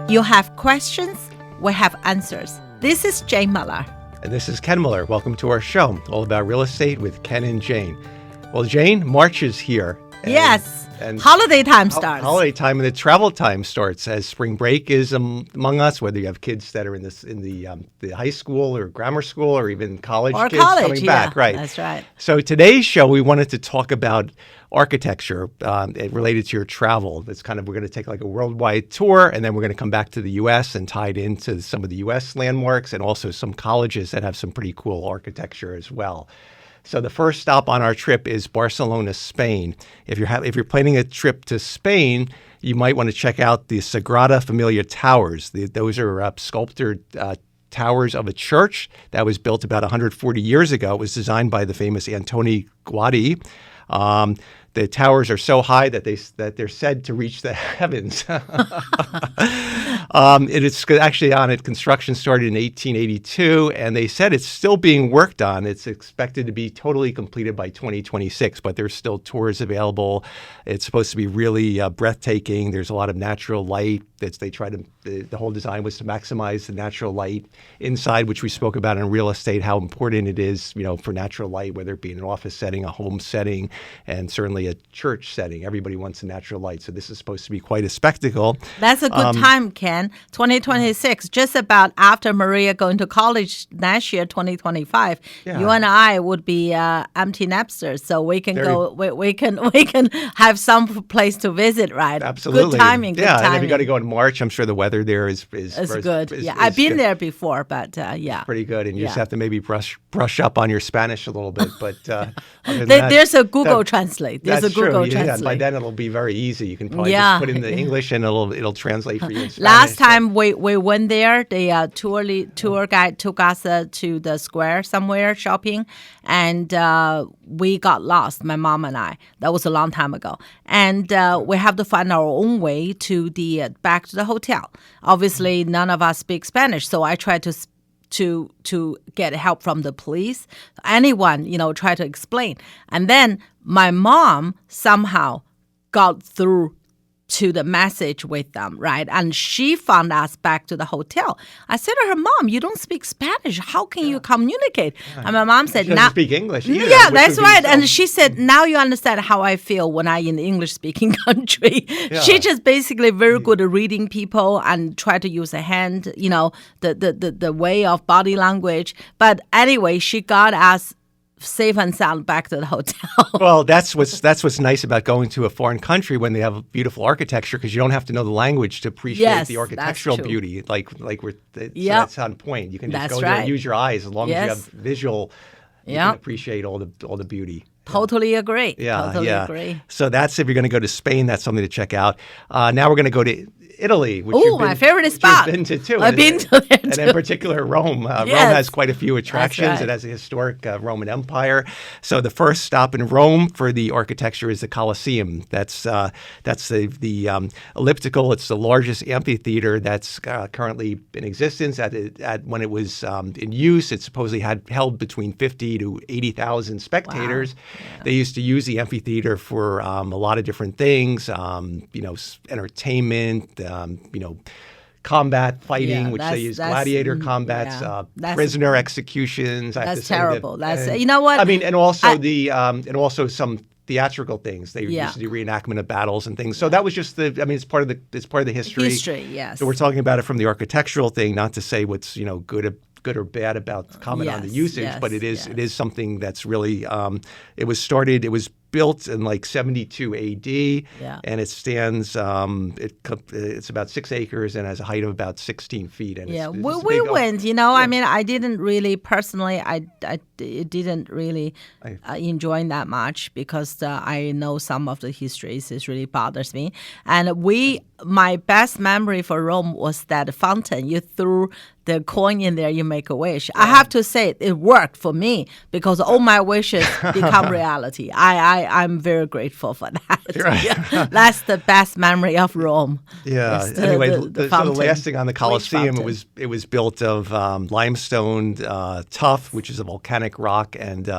You have questions, we have answers. This is Jane Muller. And this is Ken Muller. Welcome to our show, all about real estate with Ken and Jane. Well, Jane, March is here. Yes, and holiday time starts. Holiday time and the travel time starts as spring break is among us, whether you have kids that are in the high school or grammar school or even college kids coming back. Right. That's right. So today's show, we wanted to talk about architecture related to your travel. We're going to take like a worldwide tour, and then we're going to come back to the U.S. and tie it into some of the U.S. landmarks and also some colleges that have some pretty cool architecture as well. So the first stop on our trip is Barcelona, Spain. If you're planning a trip to Spain, you might want to check out the Sagrada Familia Towers. Those are sculptured towers of a church that was built about 140 years ago. It was designed by the famous Antoni Gaudí. The towers are so high that they're said to reach the heavens. It's actually on it. Construction started in 1882, and they said it's still being worked on. It's expected to be totally completed by 2026, but there's still tours available. It's supposed to be really breathtaking. There's a lot of natural light. The whole design was to maximize the natural light inside, which we spoke about in real estate, how important it is, for natural light, whether it be in an office setting, a home setting, and certainly a church setting. Everybody wants a natural light. So this is supposed to be quite a spectacle. That's a good time, Ken. 2026, just about after Maria going to college next year, 2025. Yeah. You and I would be empty nesters, so we can we can have some place to visit, right? Absolutely. Good timing. And if you got to go in March, I'm sure the weather there is good. I've been there before, but pretty good. And you just have to maybe brush up on your Spanish a little bit. But there's a Google Translate. There's a Google Translate. Yeah, by then it'll be very easy. You can probably just put in the English and it'll translate for you in Spanish. Last time we went there, the tour guide took us to the square somewhere shopping, and we got lost, my mom and I. That was a long time ago. And we have to find our own way to back to the hotel. Obviously, none of us speak Spanish, so I tried to get help from the police. Anyone, try to explain. And then my mom somehow got through to the message with them, right? And she found us back to the hotel. I said to her, Mom, you don't speak Spanish. How can you communicate? And my mom said, she doesn't speak English either. Yeah, that's right. And she said, now you understand how I feel when I'm in the English-speaking country. Yeah. She just basically very good at reading people and try to use a hand, the way of body language. But anyway, she got us safe and sound back to the hotel. Well, that's what's nice about going to a foreign country when they have beautiful architecture, because you don't have to know the language to appreciate the architectural beauty. So that's on point. You can just go there and use your eyes as long as you have visual. You can appreciate all the beauty. Totally agree. Yeah, totally agree. So that's if you're going to go to Spain, that's something to check out. Now we're going to go to Italy, which my favorite spot. You've been to too. I've been to there too. And in particular, Rome. Rome has quite a few attractions. Right. It has a historic Roman Empire. So the first stop in Rome for the architecture is the Colosseum. That's the elliptical. It's the largest amphitheater that's currently in existence. When it was in use, it supposedly held between 50 to 80,000 spectators. Wow. Yeah. They used to use the amphitheater for a lot of different things. Entertainment. Combat fighting, which they use gladiator combats, prisoner executions. That's terrible. You know what? I mean, and also some theatrical things. They used to do reenactment of battles and things. So that was just it's part of the history. History, yes. So we're talking about it from the architectural thing, not to say what's good or bad about comment on the usage, but it is something that's really it was built in like 72 AD, and it stands. It's about 6 acres and has a height of about 16 feet. And we went. I mean, I didn't really personally. I didn't really enjoy that much because I know some of the histories. It really bothers me. And my best memory for Rome was that fountain. You threw the coin in there, you make a wish. I have to say it worked for me because all my wishes become reality. I'm very grateful for that. Right. Yeah, that's the best memory of Rome. Yeah. It's Anyway, the so the fountain, last thing on the Colosseum, fountain. it was built of limestone tuff, which is a volcanic rock, and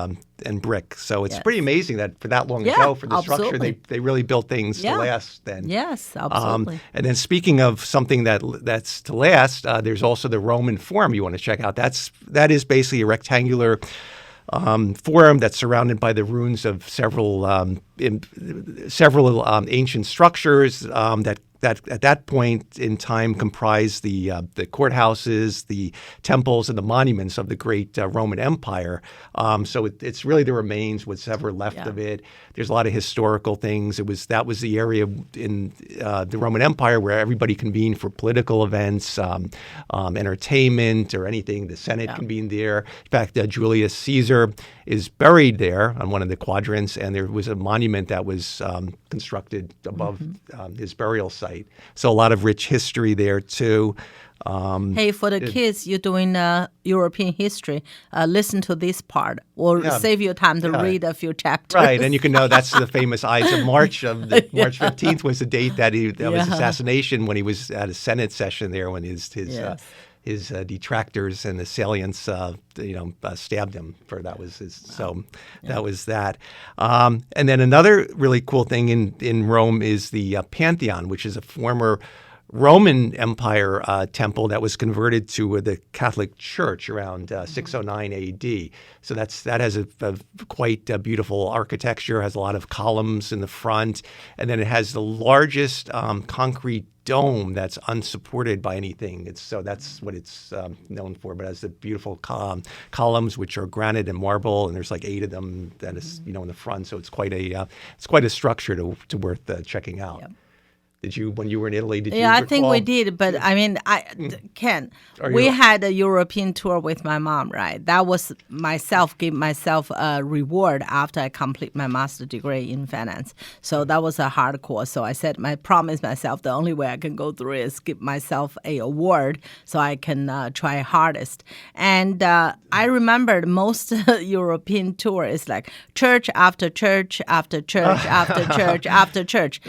brick. So it's Yes. pretty amazing that for that long Yeah, ago, for the structure, absolutely. they really built things Yeah. to last. Then. Yes, absolutely. And then speaking of something that's to last, there's also the Roman Forum you want to check out. That is basically a rectangular forum that's surrounded by the ruins of several ancient structures that at that point in time comprised the courthouses, the temples, and the monuments of the great Roman Empire. So it's really the remains, what's ever left Yeah. of it. There's a lot of historical things. That was the area in the Roman Empire where everybody convened for political events, entertainment, or anything. The Senate convened there. In fact, Julius Caesar is buried there on one of the quadrants, and there was a monument that was constructed above his burial site. So a lot of rich history there too. Hey, for the kids, you're doing European history. Listen to this part, or save you time to read a few chapters. Right, and you can know that's the famous Ides of March. March 15th was the date that was assassination when he was at a Senate session there when his detractors and assailants stabbed him for that was his. So that was that. And then another really cool thing in Rome is the Pantheon, which is a former Roman Empire temple that was converted to the Catholic Church around 609 A.D. So that has a quite beautiful architecture, has a lot of columns in the front, and then it has the largest concrete dome that's unsupported by anything. That's what it's known for. But it has the beautiful columns, which are granite and marble, and there's like 8 of them that is in the front. So it's quite a structure to worth checking out. Yep. Did you, when you were in Italy, did you recall? I think we did. But I mean, Ken, we had a European tour with my mom, right? That was give myself a reward after I complete my master's degree in finance. So that was a hard course. So I said, promised myself the only way I can go through is give myself a award so I can try hardest. And I remembered most European tour is like church after church after church after church after church.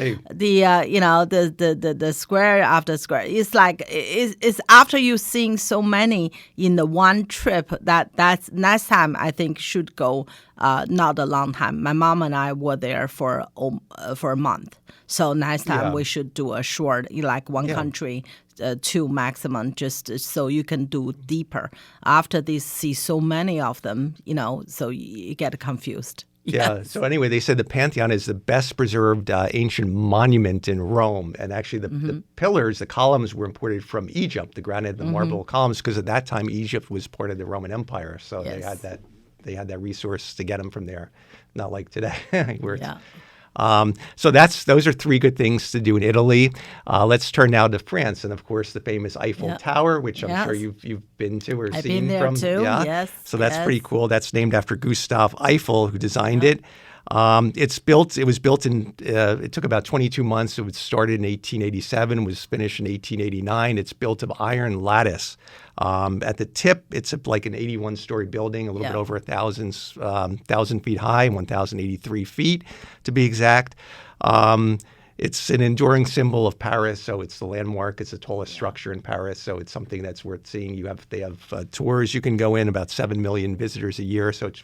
The square after square. It's like it's after you seeing so many in the one trip that's next time I think should go not a long time. My mom and I were there for a month. So next time we should do a short, like one country, 2 maximum, just so you can do deeper. After this, see so many of them, so you get confused. Yeah. So anyway, they said the Pantheon is the best preserved ancient monument in Rome, and actually the pillars, the columns, were imported from Egypt, the granite and the marble columns, because at that time Egypt was part of the Roman Empire, so they had that resource to get them from there, not like today. So those are 3 good things to do in Italy. Let's turn now to France, and of course the famous Eiffel Tower, which I'm sure you've been to or I've seen been there from. too. Yeah. Yes. So that's pretty cool. That's named after Gustave Eiffel, who designed it. It was built in. It took about 22 months. It was started in 1887. Was finished in 1889. It's built of iron lattice. At the tip, it's like an 81-story building, a little bit over 1,000 feet high, and 1,083 feet to be exact. It's an enduring symbol of Paris, so it's the landmark. It's the tallest structure in Paris, so it's something that's worth seeing. They have tours you can go in, about 7 million visitors a year, so it's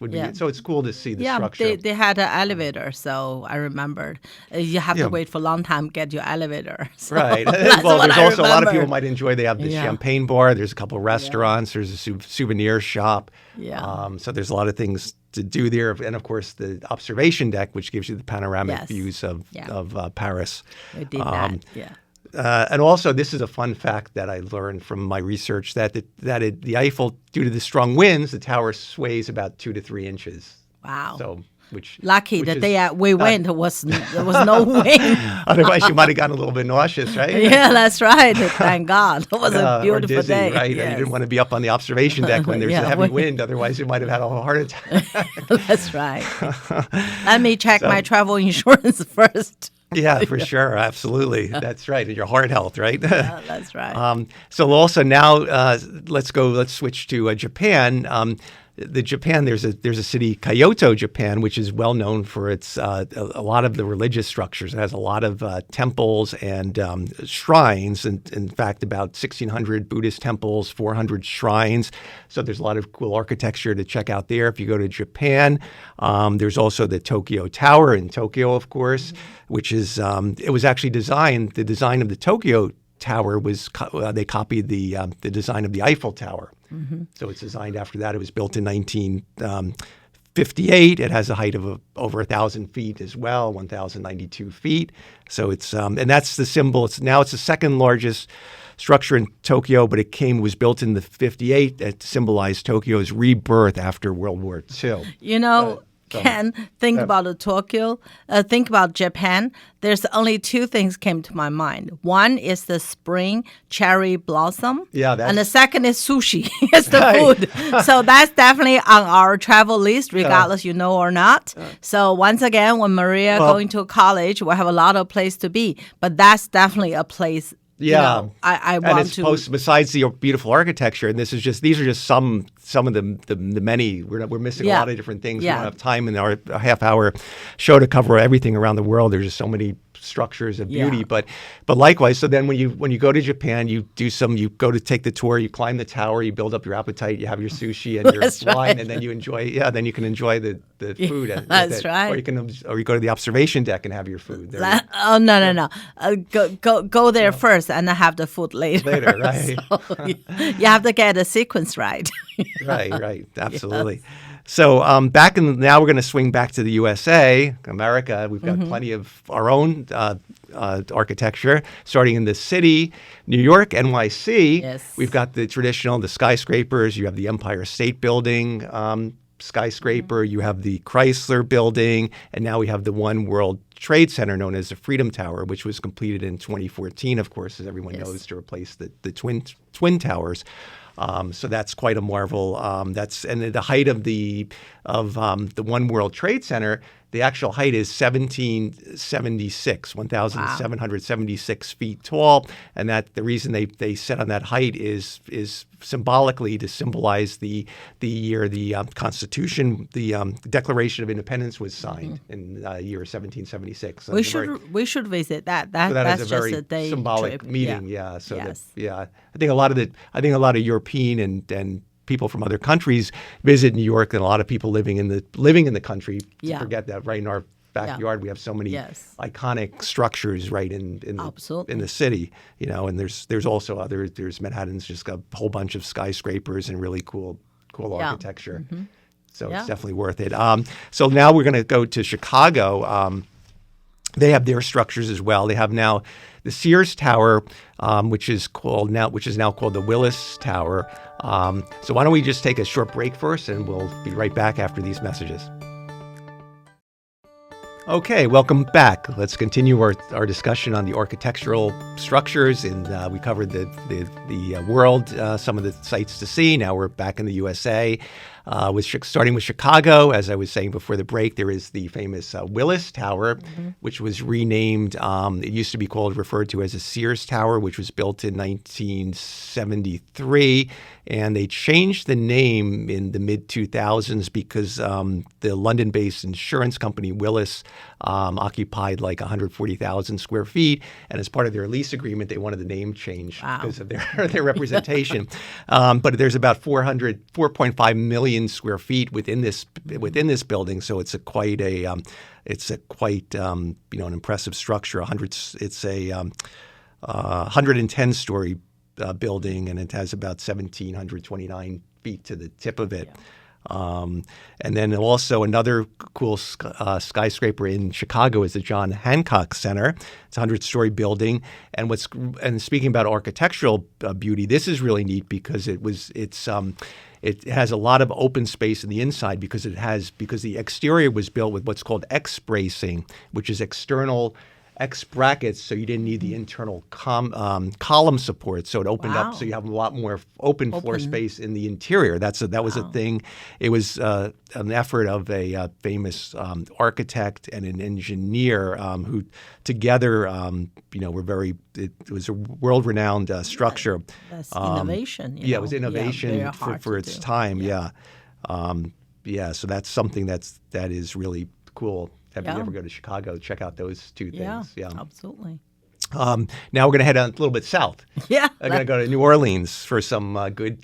cool to see the structure. Yeah, they had an elevator, so I remembered. You have to wait for a long time to get your elevator. So right. Well, there's also a lot of people might enjoy. They have the champagne bar. There's a couple of restaurants. There's a souvenir shop. Yeah. So there's a lot of things to do there, and of course the observation deck, which gives you the panoramic views of Paris. We did that. And also, this is a fun fact that I learned from my research that the Eiffel, due to the strong winds, the tower sways about 2 to 3 inches. Wow. So. Lucky the day we went there was no wind. Otherwise, you might have gotten a little bit nauseous, right? Yeah, that's right. Thank God. It was a beautiful dizzy, day. Right? Yes. You didn't want to be up on the observation deck when there's a heavy wind. Otherwise, you might have had a heart attack. That's right. Let me check my travel insurance first. Yeah, for sure. Absolutely. That's right. And your heart health, right? Yeah, that's right. So also now let's switch to Japan. the Japan, there's a city, Kyoto, Japan, which is well known for its a lot of the religious structures. It has a lot of temples and shrines, and in fact, about 1,600 Buddhist temples, 400 shrines. So there's a lot of cool architecture to check out there if you go to Japan. There's also the Tokyo Tower in Tokyo, of course, which is it was actually designed. The design of the Tokyo Tower was they copied the design of the Eiffel Tower. So it's designed after that. It was built in 1958. It has a height of over 1,000 feet as well, 1,092 feet. So it's and that's the symbol. It's the second largest structure in Tokyo, but it was built in the 58. It symbolized Tokyo's rebirth after World War II. Ken, think about Tokyo, think about Japan. There's only two things came to my mind. One is the spring cherry blossom. And the second is sushi. It's the food. So that's definitely on our travel list, regardless you know or not. So once again, when Maria going to college, we'll have a lot of place to be. But that's definitely a place. I want to. Besides the beautiful architecture, and these are just some of the many. We're missing a lot of different things. We don't have time in our half-hour show to cover everything around the world. There's just so many structures of beauty. But likewise, so then when you go to Japan, you go to take the tour, you climb the tower, you build up your appetite, you have your sushi and your wine, and then you enjoy. Then you can enjoy the food. That's right. Or you go to the observation deck and have your food there. No. Go there first and then have the food later. Later, right? So you have to get the sequence right. Right. Absolutely. Yes. So now we're going to swing back to the USA, America. We've got plenty of our own architecture, starting in the city, New York, NYC. Yes. We've got the skyscrapers. You have the Empire State Building skyscraper. You have the Chrysler Building. And now we have the One World Trade Center known as the Freedom Tower, which was completed in 2014, of course, as everyone knows, to replace the Twin Towers. So that's quite a marvel. And the height of the One World Trade Center, the actual height is 1,776 feet tall. And that the reason they set on that height is symbolically to symbolize the year the Constitution, the Declaration of Independence was signed in year 1776. So we should visit that. So that's just a very a day symbolic trip. meeting. I think a lot of European and people from other countries visit New York, and a lot of people living in the country forget that right in our backyard we have so many iconic structures right in the city, and there's also there's Manhattan's just got a whole bunch of skyscrapers and really cool architecture. So it's definitely worth it. So now we're going to go to Chicago. They have their structures as well. They have now the Sears Tower, which is now called the Willis Tower. So why don't we just take a short break first, and we'll be right back after these messages. Okay, welcome back. Let's continue our discussion on the architectural structures, and we covered the world, some of the sites to see. Now we're back in the USA. Starting with Chicago, as I was saying before the break, there is the famous Willis Tower, which was renamed. It used to be referred to as a Sears Tower, which was built in 1973. And they changed the name in the mid-2000s because the London-based insurance company Willis occupied like 140,000 square feet. And as part of their lease agreement, they wanted the name changed because of their representation. But there's about 4.5 million square feet within this building. So it's quite an impressive structure. It's a 110-story building, and it has about 1,729 feet to the tip of it. And then also another cool skyscraper in Chicago is the John Hancock Center. It's a 100-story building. And speaking about architectural beauty, this is really neat because it has a lot of open space in the inside because the exterior was built with what's called X-bracing, which is external X brackets, so you didn't need the internal column support. So it opened up, so you have a lot more open floor space in the interior. That was a thing. It was an effort of a famous architect and an engineer who together, were very. It was a world-renowned structure. That's innovation. It was innovation for its time. Yeah, so that's something that is really cool. If Yeah. you ever go to Chicago, check out those two Yeah, things. Yeah. absolutely. Now we're going to head on a little bit south. Yeah, I'm going to go to New Orleans for some good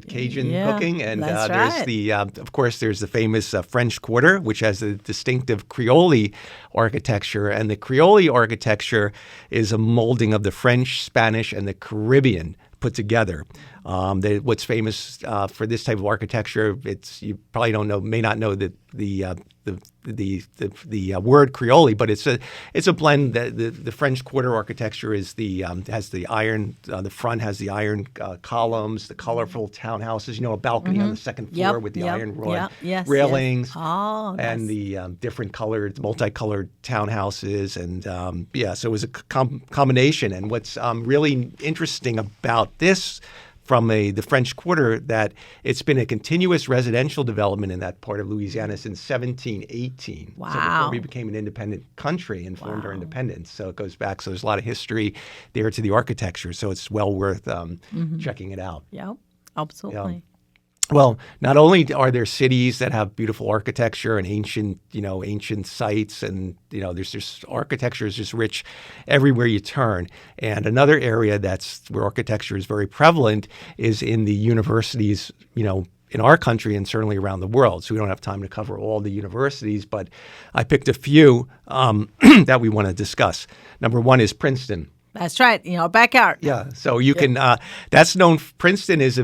Cajun Yeah, cooking, and that's there's right. the of course there's the famous French Quarter, which has a distinctive Creole architecture, and the Creole architecture is a molding of the French, Spanish, and the Caribbean put together. What's famous for this type of architecture, you probably don't know, may not know the word Creole, but it's a blend. The French Quarter architecture is has the iron. The front has the iron columns, the colorful townhouses. A balcony on the second floor Yep, with the yep, iron rod yep, yes, railings. yes. Oh, and the different colored, multicolored townhouses, and so it was a combination. And what's really interesting about this from the French Quarter, that it's been a continuous residential development in that part of Louisiana since 1718. So before Wow. we became an independent country and formed our independence. So it goes back. So there's a lot of history there to the architecture. So it's well worth checking it out. Yep, absolutely. Well, not only are there cities that have beautiful architecture and ancient sites, and there's just architecture is just rich everywhere you turn. And another area where architecture is very prevalent is in the universities, in our country and certainly around the world. So we don't have time to cover all the universities, but I picked a few that we want to discuss. Number one is Princeton. That's right. Backyard. Yeah, so you can. That's known. Princeton is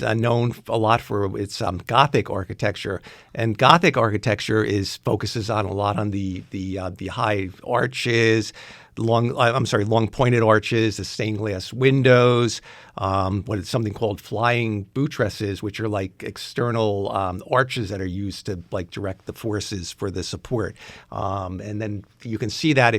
known a lot for its Gothic architecture, and Gothic architecture focuses on a lot on the high arches, long pointed arches, the stained glass windows. What is something called flying buttresses, which are like external arches that are used to direct the forces for the support. And then you can see that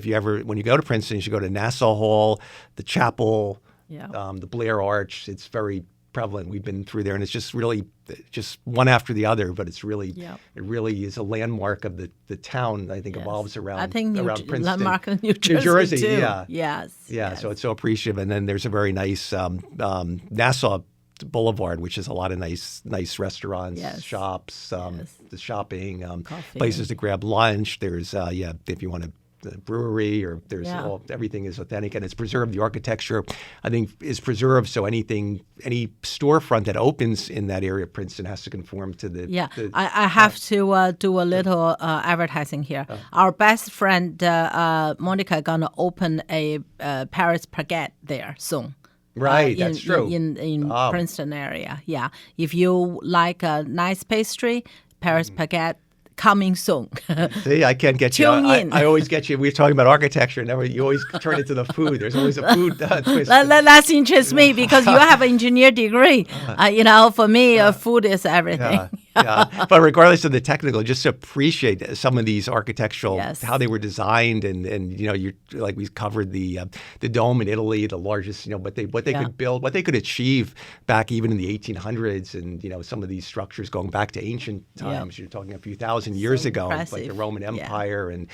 when you go to Princeton, you should go to Nassau Hall, the chapel, the Blair Arch. It's very prevalent. We've been through there, and it's just really just one after the other. But it really is a landmark of the town. I think evolves around. I think around Princeton, landmark in New Jersey too. Yeah, Yes. yeah. So it's so appreciative, and then there's a very nice Nassau Boulevard, which has a lot of nice restaurants, shops, the shopping, places to grab lunch. There's if you want to. The brewery, or everything is authentic, and it's preserved. The architecture, I think, is preserved. So any storefront that opens in that area of Princeton has to conform to the. Yeah, I have to do a little advertising here. Our best friend Monica gonna open a Paris Baguette there soon. Right, that's true. In Princeton area, yeah. If you like a nice pastry, Paris Baguette. Coming soon. See, I can't get you. I always get you. We're talking about architecture, and you always turn it to the food. There's always a food twist. That interests me because you have an engineer degree. For me, food is everything. Yeah. But regardless of the technical, just appreciate some of these architectural, how they were designed, and you're like we covered the dome in Italy, the largest, what they could build, what they could achieve back even in the 1800s, and some of these structures going back to ancient times. You're talking a few thousand years ago, like the Roman Empire, and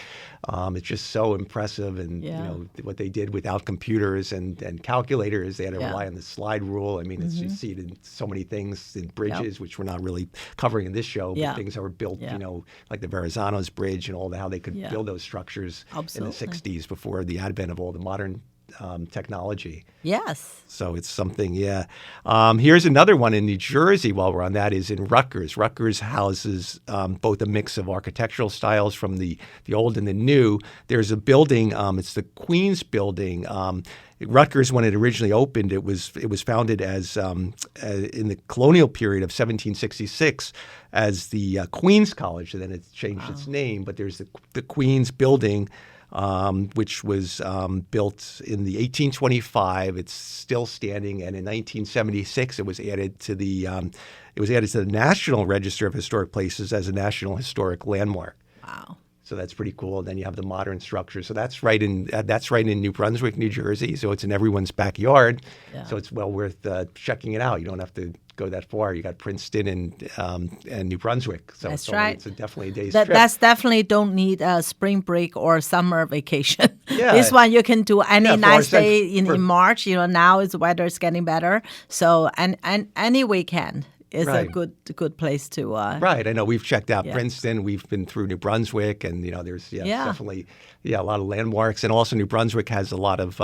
it's just so impressive. And what they did without computers and calculators, they had to rely on the slide rule. I mean, you see it in so many things, in bridges, which we're not really covering in this show, but things that were built, like the Verrazzano's Bridge and all how they could build those structures in the 60s before the advent of all the modern technology. Yes. So it's something, here's another one in New Jersey while we're on that, is in Rutgers. Rutgers houses both a mix of architectural styles from the old and the new. There's a building, it's the Queens Building. Rutgers, when it originally opened, it was founded as in the colonial period of 1766 as the Queens College, and then it changed its name. But there's the Queens Building, which was built in the 1825. It's still standing, and in 1976, it was added to the National Register of Historic Places as a National Historic Landmark. Wow. So that's pretty cool. Then you have the modern structure. So that's right in New Brunswick, New Jersey. So it's in everyone's backyard. Yeah. So it's well worth checking it out. You don't have to go that far. You got Princeton and New Brunswick. So that's right. It's definitely a day's trip. That's definitely don't need a spring break or summer vacation. Yeah. This one you can do any nice day in March. Now weather is getting better. So and any weekend. It's a Right. good place to. Right. I know we've checked out Yeah. Princeton. We've been through New Brunswick, and there's Yeah. definitely a lot of landmarks. And also New Brunswick has a lot of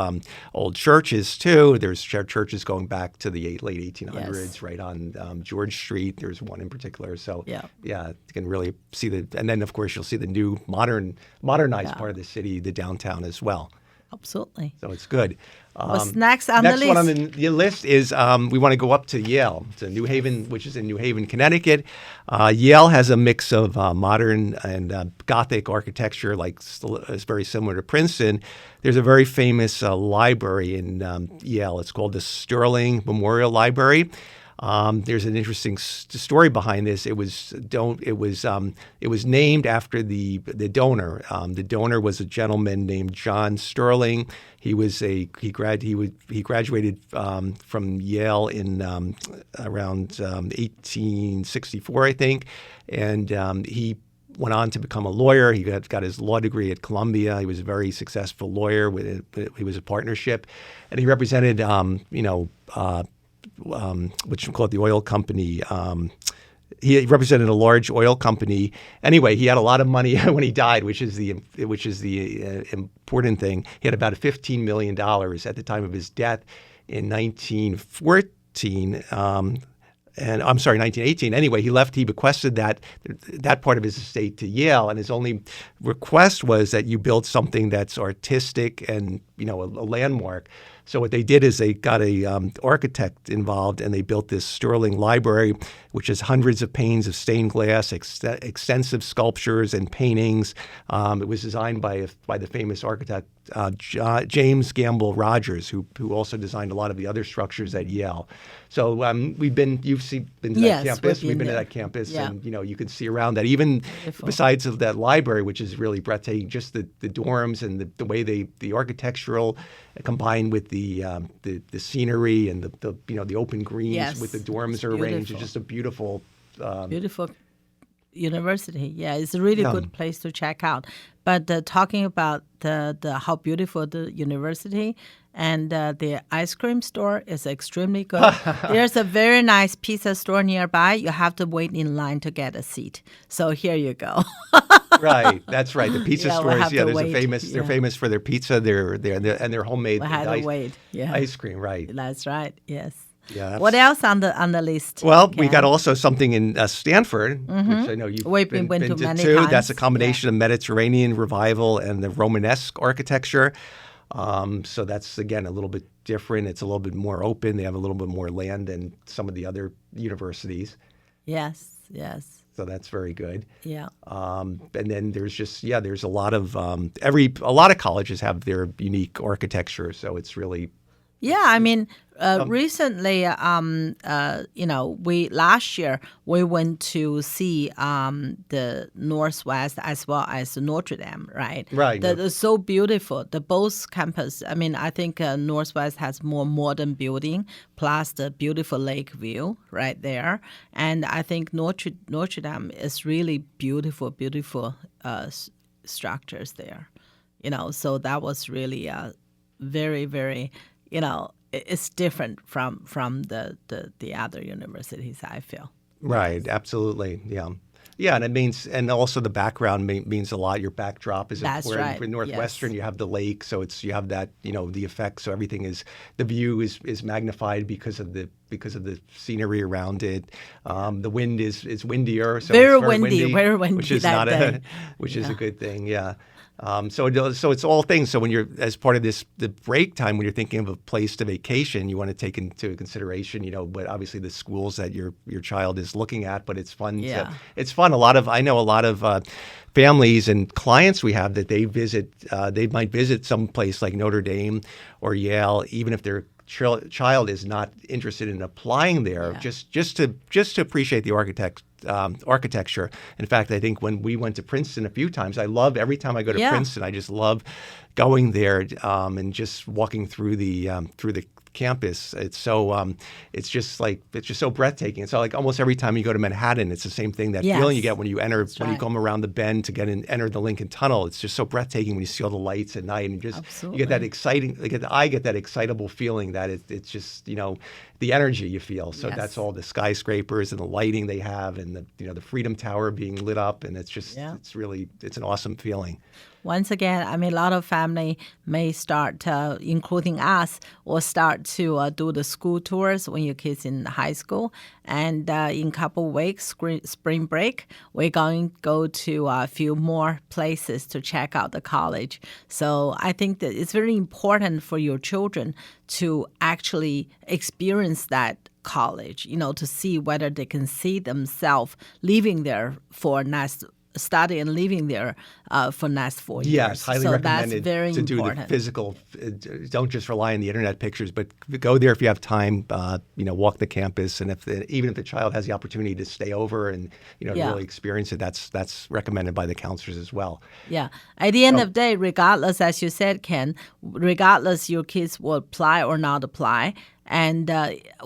old churches too. There's churches going back to the late 1800s, Yes. right on George Street. There's one in particular. So Yeah. you can really see and then of course you'll see the new modernized part of the city, the downtown as well. Absolutely. So it's good. What's next on the Next one on list? the list is we want to go up to Yale. It's New Haven, which is in New Haven, Connecticut. Yale has a mix of modern and Gothic architecture, is very similar to Princeton. There's a very famous library in Yale. It's called the Sterling Memorial Library. There's an interesting story behind this. It was named after the donor. The donor was a gentleman named John Sterling. He graduated from Yale in around 1864, I think, and he went on to become a lawyer. He got his law degree at Columbia. He was a very successful lawyer. He was a partnership, and he represented which we call it the oil company. He represented a large oil company. Anyway, he had a lot of money when he died, which is the important thing. He had about $15 million at the time of his death in 1914. And I'm sorry, 1918. Anyway, he bequested that part of his estate to Yale, and his only request was that you build something that's artistic and a landmark. So what they did is they got a architect involved, and they built this Sterling Library, which has hundreds of panes of stained glass, extensive sculptures and paintings. It was designed by the famous architect James Gamble Rogers, who also designed a lot of the other structures at Yale. So you've been to that campus. We've been to that campus, Yeah. and you can see around that. Even besides of that library, which is really breathtaking, just the dorms and the way the architectural combined with the scenery and the open greens Yes. with the dorms It's are arranged. beautiful. It's just a beautiful. Beautiful university. Yeah, it's a really good place to check out. But talking about the how beautiful the university and the ice cream store is extremely good. There's a very nice pizza store nearby. You have to wait in line to get a seat. So here you go. Right, that's right. The pizza Yeah, we'll stores, have to there's wait. a famous. They're Yeah. famous for their pizza. They're and their homemade We had to ice, wait. Yeah, ice cream. Right. that's right. Yes. Yeah. What else on the list? Well, we Ken? got also something in Stanford, which I know you've We've been been to to many too. times. That's a combination of Mediterranean revival and the Romanesque architecture. So that's, again, a little bit different. It's a little bit more open. They have a little bit more land than some of the other universities. Yes. Yes. So that's very good. Yeah. And then there's a lot of a lot of colleges have their unique architecture. So it's really. Yeah, I mean, recently, we last year we went to see the Northwest as well as Notre Dame, right? Right. They're so beautiful. The both campus. I mean, I think Northwest has more modern building plus the beautiful lake view right there, and I think Notre Dame is really beautiful structures there. So that was really very, very. It's different from the other universities, I feel. Right, absolutely, yeah. Yeah, and it means, and also the background means a lot. Your backdrop is That's important. right, For Northwestern, yes. you have the lake, so you have that, the effect. So everything the view is magnified because of the scenery around it. The wind is windier, so Very it's windy which is that not day. which is a good thing. Yeah. So it's all things. So when you're, as part of the break time, when you're thinking of a place to vacation, you want to take into consideration, but obviously the schools that your child is looking at. But it's fun. Yeah. It's fun. I know a lot of families and clients we have that they visit. They might visit some place like Notre Dame or Yale, even if their child is not interested in applying there, just to appreciate the architecture. In fact, I think when we went to Princeton a few times, every time I go to Princeton, I just love going there and just walking through the campus, it's so it's just so breathtaking. It's like almost every time you go to Manhattan, it's the same thing. That feeling you get when you enter you come around the bend to enter the Lincoln Tunnel. It's just so breathtaking when you see all the lights at night, and you get that exciting. I get that excitable feeling that it's just the energy you feel. So that's all the skyscrapers and the lighting they have, and the Freedom Tower being lit up, and it's just it's an awesome feeling. Once again, I mean, a lot of family may start, including us, will start to do the school tours when your kids in high school. And in a couple of weeks, spring break, we're going to go to a few more places to check out the college. So I think that it's very important for your children to actually experience that college, to see whether they can see themselves living there for study and living there for next 4 years. Yes, highly recommended that's very to important. Do the physical. Don't just rely on the internet pictures, but go there if you have time. Walk the campus, and even if the child has the opportunity to stay over and really experience it, that's recommended by the counselors as well. Yeah. At the end of the day, regardless, as you said, Ken, regardless your kids will apply or not apply. And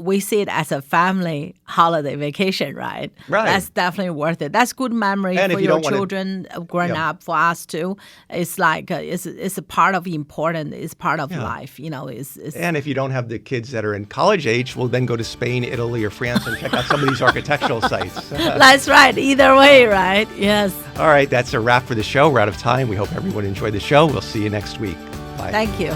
we see it as a family holiday vacation, right? Right. That's definitely worth it. That's good memory for your children growing up. For us too, it's like it's a part of It's part of life. And if you don't have the kids that are in college age, well, then go to Spain, Italy, or France and check out some of these architectural sites. That's right. Either way, right? Yes. All right, that's a wrap for the show. We're out of time. We hope everyone enjoyed the show. We'll see you next week. Bye. Thank you.